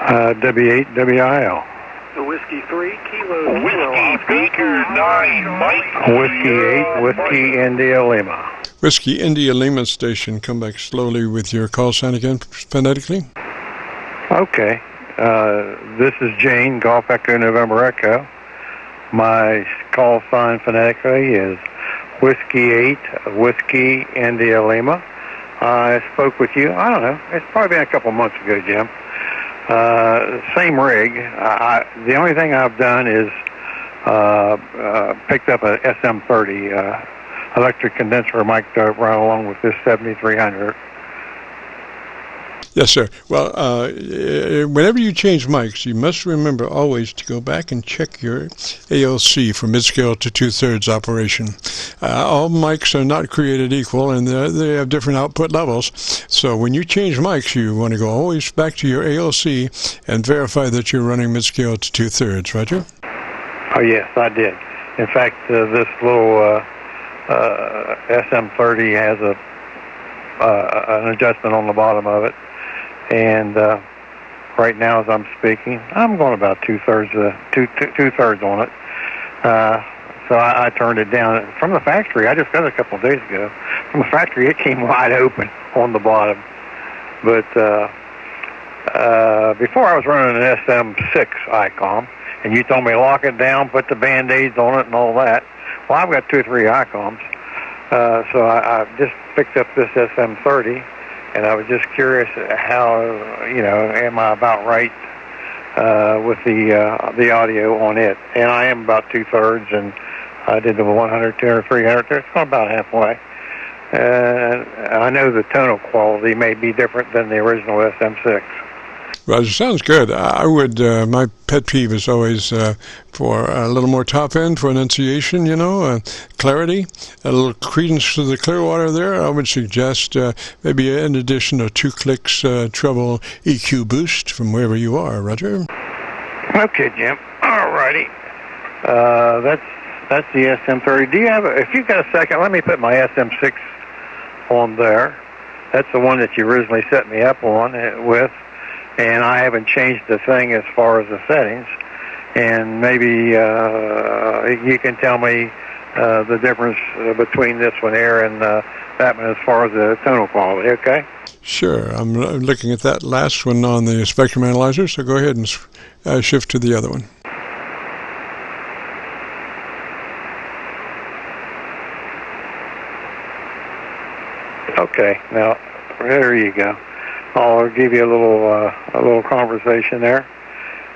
W8WIL. The Whiskey 3, Kilo Whiskey Speaker 9, Mike. Whiskey 8, Whiskey India Lima. Whiskey India Lima station. Come back slowly with your call sign again, phonetically. Okay. This is Jane, Golf Echo November Echo. My call sign phonetically is Whiskey 8, Whiskey India Lima. I spoke with you, I don't know, it's probably been a couple months ago, Jim. Same rig. The only thing I've done is picked up a SM30 electric condenser mic to run along with this 7300. Yes, sir. Well, whenever you change mics, you must remember always to go back and check your ALC for mid-scale to two-thirds operation. All mics are not created equal, and they have different output levels. So when you change mics, you want to go always back to your ALC and verify that you're running mid-scale to two-thirds, Roger? Oh, yes, I did. In fact, this little SM30 has an adjustment on the bottom of it. And right now, as I'm speaking, I'm going about two-thirds on it. So I turned it down. From the factory, I just got it a couple of days ago. From the factory, it came wide open on the bottom. But before I was running an SM6 ICOM, and you told me to lock it down, put the Band-Aids on it and all that. Well, I've got 2 or 3 ICOMs. So I just picked up this SM30. And I was just curious how, am I about right with the audio on it? And I am about two-thirds, and I did the 100, 200, 300. It's going about halfway. I know the tonal quality may be different than the original SM6. Roger, sounds good. I would, my pet peeve is always for a little more top end for enunciation, clarity, a little credence to the clear water there. I would suggest maybe an addition of 2 clicks treble EQ boost from wherever you are, Roger. Okay, Jim. All righty. That's the SM30. Do you have, if you've got a second, let me put my SM6 on there. That's the one that you originally set me up on with. And I haven't changed the thing as far as the settings. And maybe you can tell me the difference between this one here and that one as far as the tonal quality, okay? Sure. I'm looking at that last one on the spectrum analyzer, so go ahead and shift to the other one. Okay, now there you go. I'll give you a little conversation there.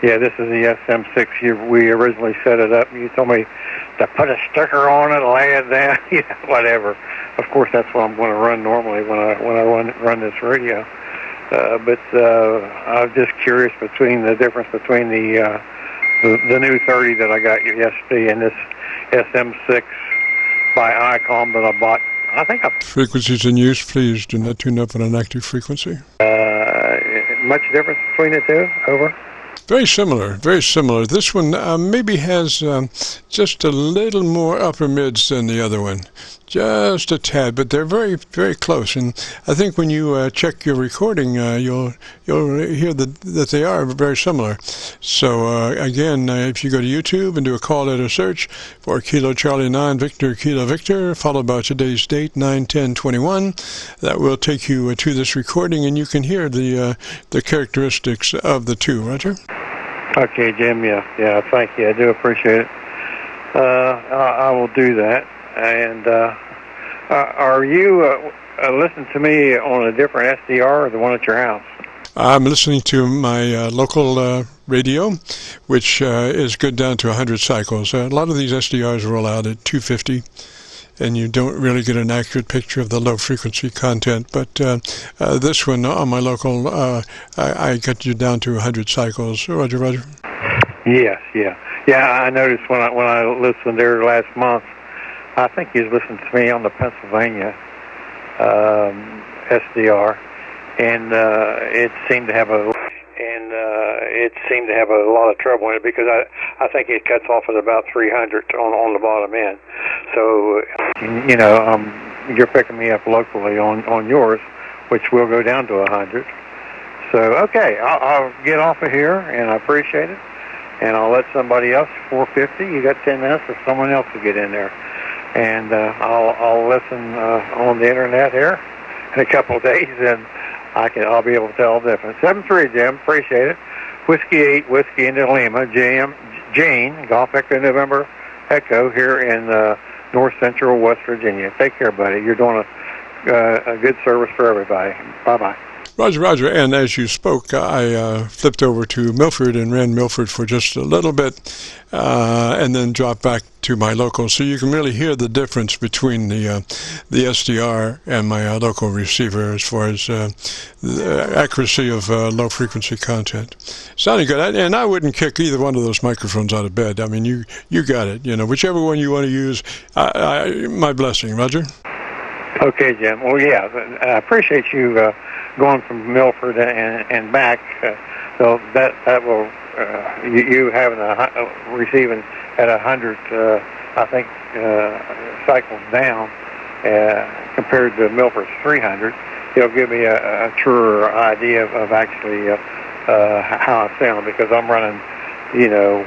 Yeah, this is the SM6. We originally set it up. You told me to put a sticker on it, lay it down, whatever. Of course, that's what I'm going to run normally when I run this radio. But I'm just curious between the difference between the new 30 that I got yesterday and this SM6 by ICOM that I bought. I think Frequencies in use, please do not tune up on an active frequency. Much difference between the two? Over. Very similar, very similar. This one maybe has just a little more upper mids than the other one. Just a tad, but they're very, very close. And I think when you check your recording, you'll hear that they are very similar. So again, if you go to YouTube and do a call letter search for Kilo Charlie 9 Victor Kilo Victor, followed by today's date 9/10/21, that will take you to this recording, and you can hear the characteristics of the two. Roger. Okay, Jim. Yeah. Thank you. I do appreciate it. I will do that. And are you listening to me on a different SDR or the one at your house? I'm listening to my local radio, which is good down to 100 cycles. A lot of these SDRs roll out at 250, and you don't really get an accurate picture of the low-frequency content. But this one on my local, I got you down to 100 cycles. Roger. Yes, yeah. I noticed when I listened there last month, I think you was listening to me on the Pennsylvania SDR, and it seemed to have a lot of trouble in it because I think it cuts off at about 300 on the bottom end. So you're picking me up locally on yours, which will go down to 100. So, okay, I'll get off of here, and I appreciate it. And I'll let somebody else, 450, you got 10 minutes for someone else to get in there. And I'll listen on the internet here in a couple of days, and I'll be able to tell the difference. 7-3, Jim, appreciate it. Whiskey 8, Whiskey into Lima, Jane, Golf Echo November Echo here in north central West Virginia. Take care, buddy. You're doing a good service for everybody. Bye-bye. Roger. And as you spoke, I flipped over to Milford and ran Milford for just a little bit, and then dropped back to my local. So you can really hear the difference between the SDR and my local receiver as far as the accuracy of low-frequency content. Sounding good. And I wouldn't kick either one of those microphones out of bed. I mean, you got it. Whichever one you want to use, my blessing. Roger? Okay, Jim. Well, yeah, I appreciate you going from Milford and back. So that will you having receiving at 100, I think, cycles down compared to Milford's 300. It'll give me a truer idea of actually how I sound, because I'm running,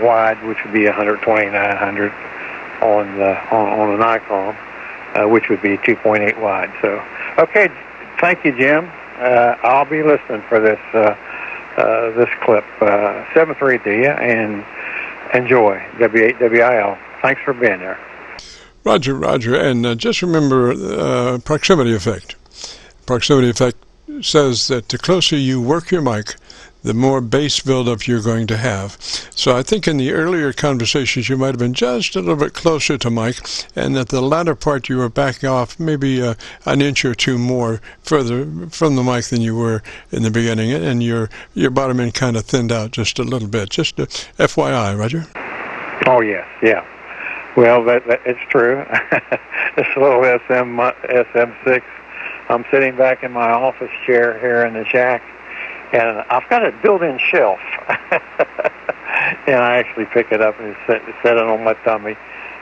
wide, which would be 12900 on an ICOM, which would be 2.8 wide. So, okay, thank you, Jim. I'll be listening for this clip. 7-3 to you, and enjoy. W8WIL. Thanks for being there. Roger. And just remember proximity effect. Proximity effect says that the closer you work your mic, the more bass buildup you're going to have. So I think in the earlier conversations you might have been just a little bit closer to mic, and at the latter part you were backing off maybe an inch or two more further from the mic than you were in the beginning, and your bottom end kind of thinned out just a little bit. Just a FYI, Roger. Oh, yes, yeah. Well, that it's true. This little SM6, I'm sitting back in my office chair here in the shack, and I've got a built-in shelf. And I actually pick it up and set it on my tummy.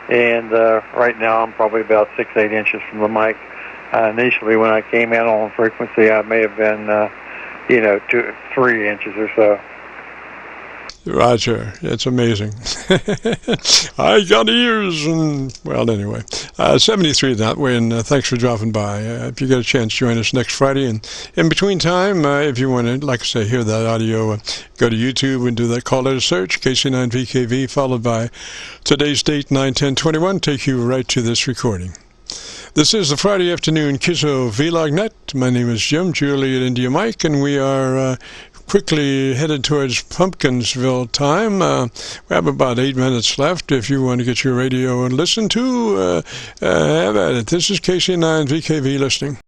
And right now I'm probably about 6-8 inches from the mic. Initially, when I came in on frequency, I may have been, 2-3 inches or so. Roger, it's amazing. I got ears, and well, anyway, 73 that way, and thanks for dropping by. If you get a chance, join us next Friday, and in between time, if you want to, like I say, hear that audio, go to YouTube and do that call letter search, KC9VKV, followed by today's date, 9/10/21, take you right to this recording. This is the Friday afternoon Qso-Vlog net. My name is Jim, Juliet India Mike, and we are quickly headed towards Pumpkinsville time. We have about 8 minutes left. If you want to get your radio and listen to, have at it. This is KC9VKV listening.